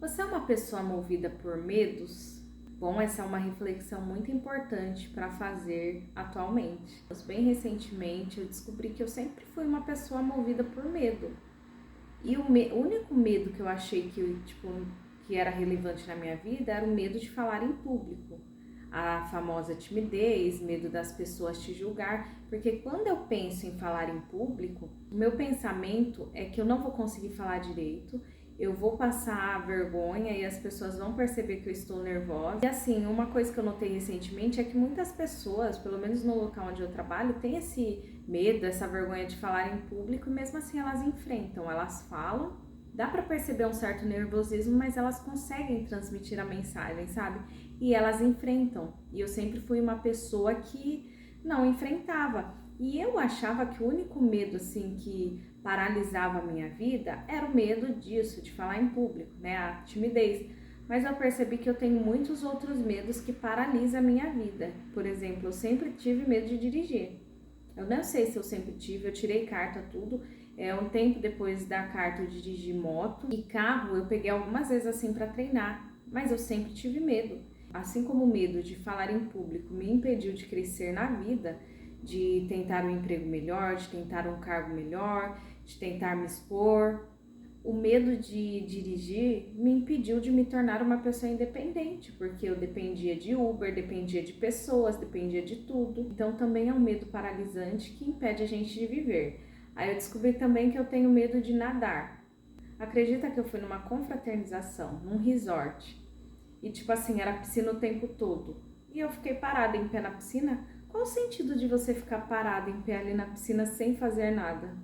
Você é uma pessoa movida por medos? Bom, essa é uma reflexão muito importante para fazer atualmente. Bem recentemente eu descobri que eu sempre fui uma pessoa movida por medo. E o único medo que eu achei que era relevante na minha vida era o medo de falar em público. A famosa timidez, medo das pessoas te julgar, porque quando eu penso em falar em público, o meu pensamento é que eu não vou conseguir falar direito, eu vou passar vergonha e as pessoas vão perceber que eu estou nervosa. E assim, uma coisa que eu notei recentemente é que muitas pessoas, pelo menos no local onde eu trabalho, têm esse medo, essa vergonha de falar em público e mesmo assim elas enfrentam, elas falam. Dá pra perceber um certo nervosismo, mas elas conseguem transmitir a mensagem, sabe? E elas enfrentam. E eu sempre fui uma pessoa que não enfrentava. E eu achava que o único medo, assim, que paralisava a minha vida era o medo disso, de falar em público, né? A timidez. Mas eu percebi que eu tenho muitos outros medos que paralisam a minha vida. Por exemplo, eu sempre tive medo de dirigir. Eu não sei se eu sempre tive, eu tirei carta, tudo. Um tempo depois da carta eu dirigi moto e carro eu peguei algumas vezes assim para treinar, mas eu sempre tive medo. Assim como o medo de falar em público me impediu de crescer na vida, de tentar um emprego melhor, de tentar um cargo melhor, de tentar me expor, o medo de dirigir me impediu de me tornar uma pessoa independente, porque eu dependia de Uber, dependia de pessoas, dependia de tudo. Então também é um medo paralisante que impede a gente de viver. Aí eu descobri também que eu tenho medo de nadar. Acredita que eu fui numa confraternização, num resort, e tipo assim, era piscina o tempo todo. E eu fiquei parada em pé na piscina. Qual o sentido de você ficar parada em pé ali na piscina sem fazer nada?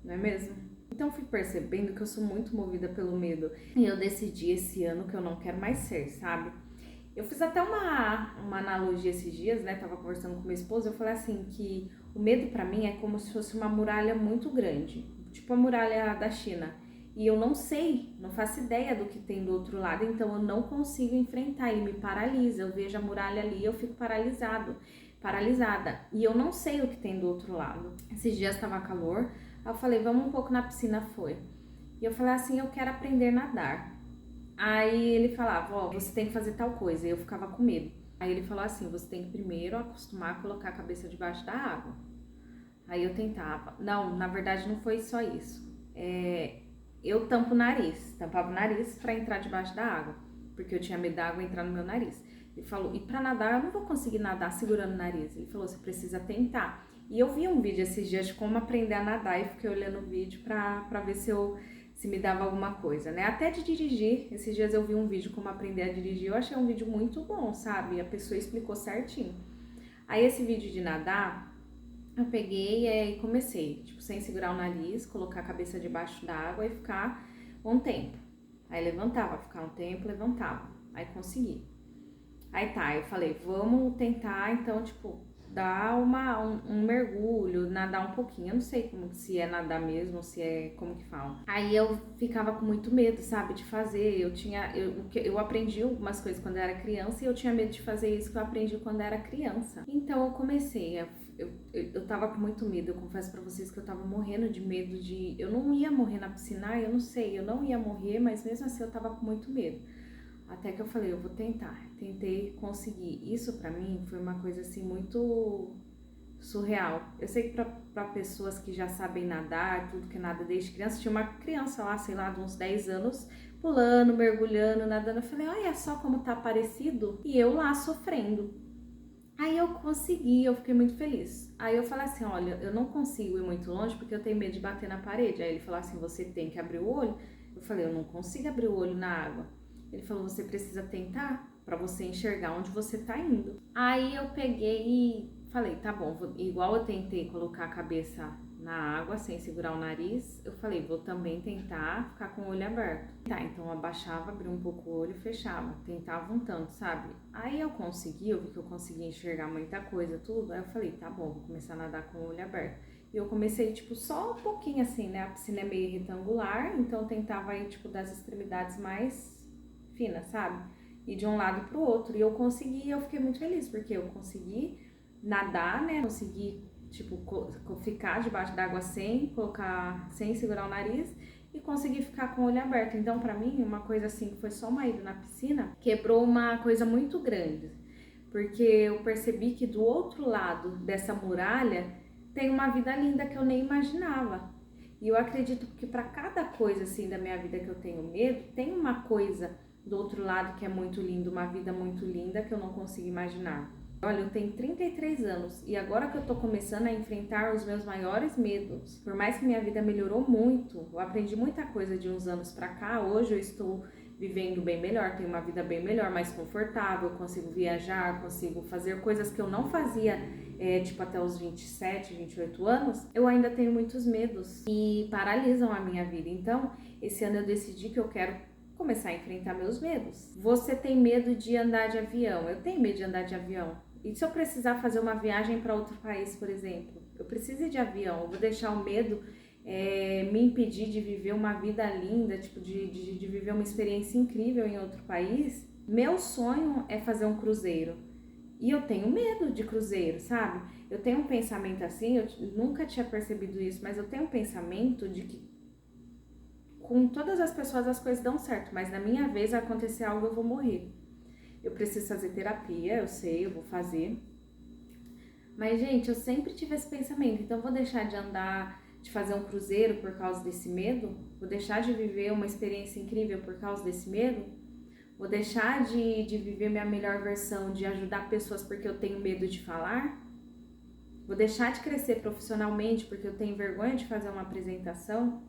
Não é mesmo? Então fui percebendo que eu sou muito movida pelo medo. E eu decidi esse ano que eu não quero mais ser, sabe? Eu fiz até uma analogia esses dias, né? Tava conversando com minha esposa, eu falei assim que o medo pra mim é como se fosse uma muralha muito grande, tipo a muralha da China. E eu não sei, não faço ideia do que tem do outro lado, então eu não consigo enfrentar, ele me paralisa. Eu vejo a muralha ali e eu fico paralisada. E eu não sei o que tem do outro lado. Esses dias tava calor, aí eu falei, vamos um pouco na piscina, foi. E eu falei assim, eu quero aprender a nadar. Aí ele falava, ó, você tem que fazer tal coisa, e eu ficava com medo. Aí ele falou assim, você tem que primeiro acostumar a colocar a cabeça debaixo da água. Aí eu tentava. Não, na verdade não foi só isso. Eu tampava o nariz pra entrar debaixo da água, porque eu tinha medo da água entrar no meu nariz. Ele falou, e pra nadar eu não vou conseguir nadar segurando o nariz. Ele falou, você precisa tentar. E eu vi um vídeo esses dias de como aprender a nadar e fiquei olhando o vídeo pra ver se me dava alguma coisa, né? Até de dirigir, esses dias eu vi um vídeo como aprender a dirigir, eu achei um vídeo muito bom, sabe? A pessoa explicou certinho. Aí esse vídeo de nadar, eu peguei e comecei, tipo, sem segurar o nariz, colocar a cabeça debaixo da água e ficar um tempo. Aí levantava, ficar um tempo, levantava. Aí consegui. Aí tá, eu falei, vamos tentar então, tipo, dar um mergulho, nadar um pouquinho. Eu não sei como se é nadar mesmo, se é como que fala. Aí eu ficava com muito medo, sabe, de fazer. Eu aprendi algumas coisas quando eu era criança e eu tinha medo de fazer isso que eu aprendi quando eu era criança. Então eu comecei, eu tava com muito medo, eu confesso pra vocês que eu tava morrendo de medo de... Eu não ia morrer na piscina, eu não sei, eu não ia morrer, mas mesmo assim eu tava com muito medo. Até que eu falei, eu vou tentar. Tentei conseguir. Isso pra mim foi uma coisa assim muito surreal. Eu sei que pra pessoas que já sabem nadar, tudo que nada desde criança, tinha uma criança lá, sei lá, de uns 10 anos, pulando, mergulhando, nadando. Eu falei, olha só como tá parecido. E eu lá sofrendo. Aí eu consegui, eu fiquei muito feliz. Aí eu falei assim, olha, eu não consigo ir muito longe porque eu tenho medo de bater na parede. Aí ele falou assim, você tem que abrir o olho. Eu falei, eu não consigo abrir o olho na água. Ele falou, você precisa tentar pra você enxergar onde você tá indo. Aí eu peguei e falei, tá bom, igual eu tentei colocar a cabeça na água sem segurar o nariz, eu falei, vou também tentar ficar com o olho aberto. Tá, então eu abaixava, abria um pouco o olho e fechava, tentava um tanto, sabe? Aí eu vi que eu conseguia enxergar muita coisa, tudo, aí eu falei, tá bom, vou começar a nadar com o olho aberto. E eu comecei, tipo, só um pouquinho assim, né? A piscina é meio retangular, então eu tentava ir, tipo, das extremidades mais finas, sabe? E de um lado pro outro. E eu consegui, eu fiquei muito feliz, porque eu consegui nadar, né? Consegui, tipo, ficar debaixo d'água sem segurar o nariz. E e consegui ficar com o olho aberto. Então, pra mim, uma coisa assim, que foi só uma ida na piscina, quebrou uma coisa muito grande. Porque eu percebi que do outro lado dessa muralha tem uma vida linda que eu nem imaginava. E eu acredito que para cada coisa assim da minha vida que eu tenho medo, tem uma coisa do outro lado que é muito linda, uma vida muito linda que eu não consigo imaginar. Olha, eu tenho 33 anos e agora que eu tô começando a enfrentar os meus maiores medos, por mais que minha vida melhorou muito, eu aprendi muita coisa de uns anos pra cá, hoje eu estou vivendo bem melhor, tenho uma vida bem melhor, mais confortável, consigo viajar, consigo fazer coisas que eu não fazia, tipo até os 27, 28 anos, eu ainda tenho muitos medos que paralisam a minha vida. Então, esse ano eu decidi que eu quero começar a enfrentar meus medos. Você tem medo de andar de avião? Eu tenho medo de andar de avião. E se eu precisar fazer uma viagem para outro país, por exemplo? Eu preciso ir de avião, eu vou deixar o medo me impedir de viver uma vida linda, tipo de viver uma experiência incrível em outro país? Meu sonho é fazer um cruzeiro. E eu tenho medo de cruzeiro, sabe? Eu tenho um pensamento assim, eu nunca tinha percebido isso, mas eu tenho um pensamento de que com todas as pessoas as coisas dão certo, mas na minha vez vai acontecer algo, eu vou morrer. Eu preciso fazer terapia, eu sei, eu vou fazer. Mas, gente, eu sempre tive esse pensamento, então eu vou deixar de andar, de fazer um cruzeiro por causa desse medo? Vou deixar de viver uma experiência incrível por causa desse medo? Vou deixar de viver minha melhor versão, de ajudar pessoas porque eu tenho medo de falar? Vou deixar de crescer profissionalmente porque eu tenho vergonha de fazer uma apresentação?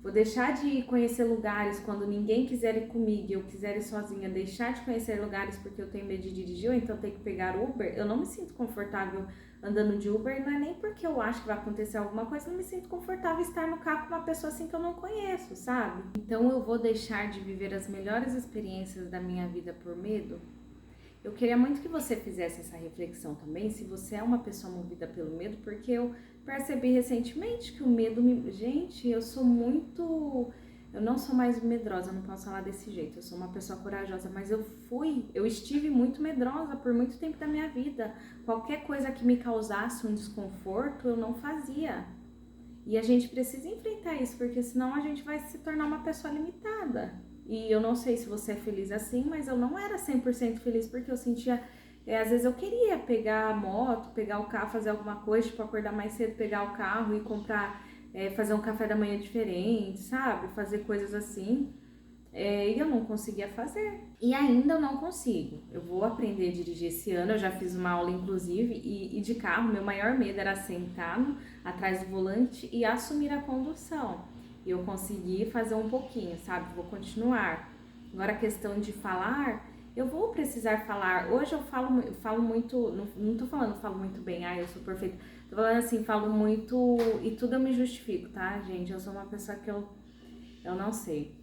Vou deixar de conhecer lugares quando ninguém quiser ir comigo e eu quiser ir sozinha, deixar de conhecer lugares porque eu tenho medo de dirigir ou então tenho que pegar Uber. Eu não me sinto confortável andando de Uber, não é nem porque eu acho que vai acontecer alguma coisa, não me sinto confortável estar no carro com uma pessoa assim que eu não conheço, sabe? Então eu vou deixar de viver as melhores experiências da minha vida por medo? Eu queria muito que você fizesse essa reflexão também, se você é uma pessoa movida pelo medo, porque eu percebi recentemente que o medo me... Gente, eu sou muito... Eu não sou mais medrosa, não posso falar desse jeito, eu sou uma pessoa corajosa, mas eu estive muito medrosa por muito tempo da minha vida. Qualquer coisa que me causasse um desconforto, eu não fazia. E a gente precisa enfrentar isso, porque senão a gente vai se tornar uma pessoa limitada. E eu não sei se você é feliz assim, mas eu não era 100% feliz porque eu sentia... às vezes eu queria pegar a moto, pegar o carro, fazer alguma coisa, tipo acordar mais cedo, pegar o carro e comprar, fazer um café da manhã diferente, sabe? Fazer coisas assim. E eu não conseguia fazer. E ainda eu não consigo. Eu vou aprender a dirigir esse ano, eu já fiz uma aula inclusive, e de carro, meu maior medo era sentar atrás do volante e assumir a condução. E eu consegui fazer um pouquinho, sabe? Vou continuar. Agora a questão de falar, eu vou precisar falar. Hoje eu falo muito, não tô falando falo muito bem, eu sou perfeita. Tô falando assim, falo muito e tudo eu me justifico, tá, gente? Eu sou uma pessoa que eu não sei.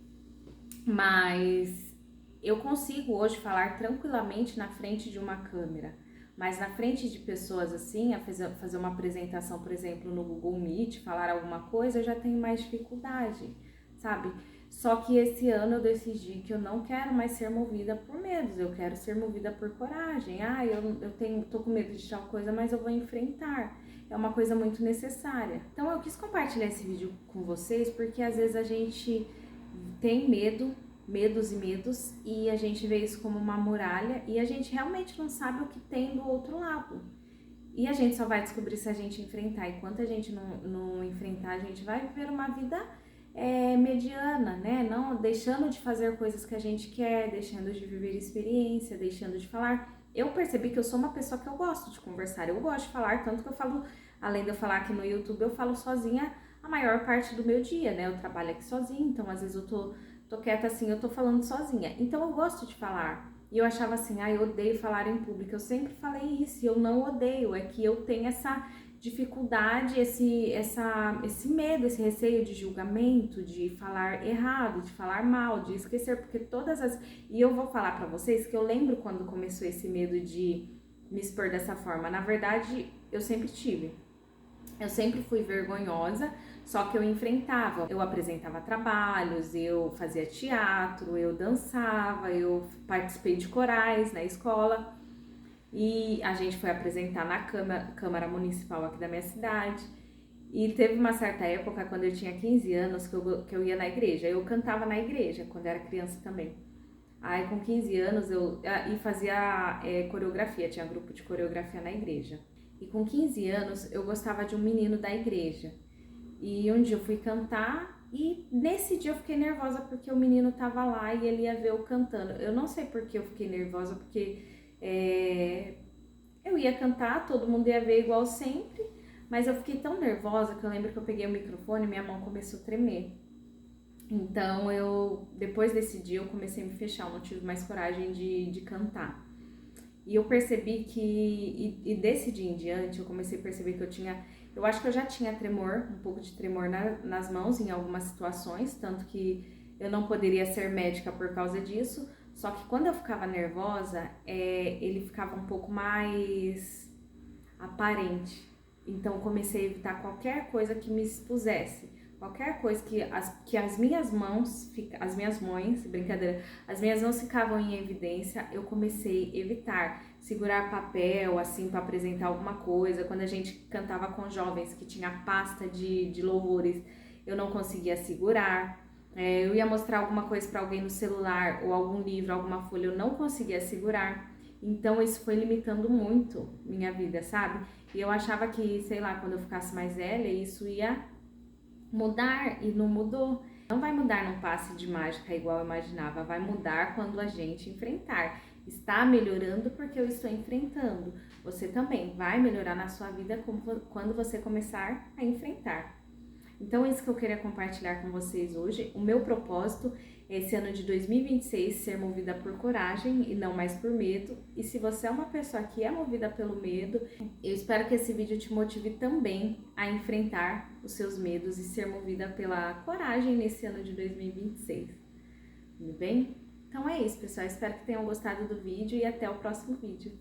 Mas eu consigo hoje falar tranquilamente na frente de uma câmera. Mas na frente de pessoas assim, a fazer uma apresentação, por exemplo, no Google Meet, falar alguma coisa, eu já tenho mais dificuldade, sabe? Só que esse ano eu decidi que eu não quero mais ser movida por medos, eu quero ser movida por coragem. Tô com medo de tal coisa, mas eu vou enfrentar. É uma coisa muito necessária. Então eu quis compartilhar esse vídeo com vocês, porque às vezes a gente tem medos, e a gente vê isso como uma muralha e a gente realmente não sabe o que tem do outro lado. E a gente só vai descobrir se a gente enfrentar. E enquanto a gente não enfrentar, a gente vai viver uma vida mediana, né? Não deixando de fazer coisas que a gente quer, deixando de viver experiência, deixando de falar. Eu percebi que eu sou uma pessoa que eu gosto de conversar, eu gosto de falar, tanto que eu falo, além de eu falar aqui no YouTube, eu falo sozinha a maior parte do meu dia, né? Eu trabalho aqui sozinha, então às vezes eu tô quieta assim, eu tô falando sozinha. Então eu gosto de falar. E eu achava assim, eu odeio falar em público. Eu sempre falei isso, e eu não odeio. É que eu tenho essa dificuldade, esse medo, esse receio de julgamento, de falar errado, de falar mal, de esquecer, porque E eu vou falar pra vocês que eu lembro quando começou esse medo de me expor dessa forma. Na verdade, eu sempre tive. Eu sempre fui vergonhosa, só que eu enfrentava. Eu apresentava trabalhos, eu fazia teatro, eu dançava, eu participei de corais na escola. E a gente foi apresentar na Câmara Municipal aqui da minha cidade. E teve uma certa época, quando eu tinha 15 anos, que eu ia na igreja. Eu cantava na igreja, quando era criança também. Aí com 15 anos e fazia coreografia, tinha grupo de coreografia na igreja. E com 15 anos eu gostava de um menino da igreja. E um dia eu fui cantar e nesse dia eu fiquei nervosa porque o menino tava lá e ele ia ver eu cantando. Eu não sei por que eu fiquei nervosa, porque eu ia cantar, todo mundo ia ver igual sempre, mas eu fiquei tão nervosa que eu lembro que eu peguei o microfone e minha mão começou a tremer. Então depois desse dia eu comecei a me fechar, eu não tive mais coragem de cantar. E eu percebi que, desse dia em diante, eu comecei a perceber que eu acho que eu já tinha tremor, um pouco de tremor nas mãos em algumas situações, tanto que eu não poderia ser médica por causa disso, só que quando eu ficava nervosa, ele ficava um pouco mais aparente. Então eu comecei a evitar qualquer coisa que me expusesse. Qualquer coisa que as minhas mãos, brincadeira, as minhas mãos ficavam em evidência, eu comecei a evitar. Segurar papel, assim, para apresentar alguma coisa. Quando a gente cantava com jovens que tinha pasta de louvores, eu não conseguia segurar. Eu ia mostrar alguma coisa para alguém no celular, ou algum livro, alguma folha, eu não conseguia segurar. Então isso foi limitando muito minha vida, sabe? E eu achava que, sei lá, quando eu ficasse mais velha, isso ia mudar, e não mudou. Não vai mudar num passe de mágica igual eu imaginava, vai mudar quando a gente enfrentar. Está melhorando porque eu estou enfrentando. Você também vai melhorar na sua vida quando você começar a enfrentar. Então é isso que eu queria compartilhar com vocês hoje. O meu propósito é esse ano de 2026 ser movida por coragem e não mais por medo. E se você é uma pessoa que é movida pelo medo, eu espero que esse vídeo te motive também a enfrentar os seus medos e ser movida pela coragem nesse ano de 2026. Tudo bem? Então é isso, pessoal. Espero que tenham gostado do vídeo e até o próximo vídeo.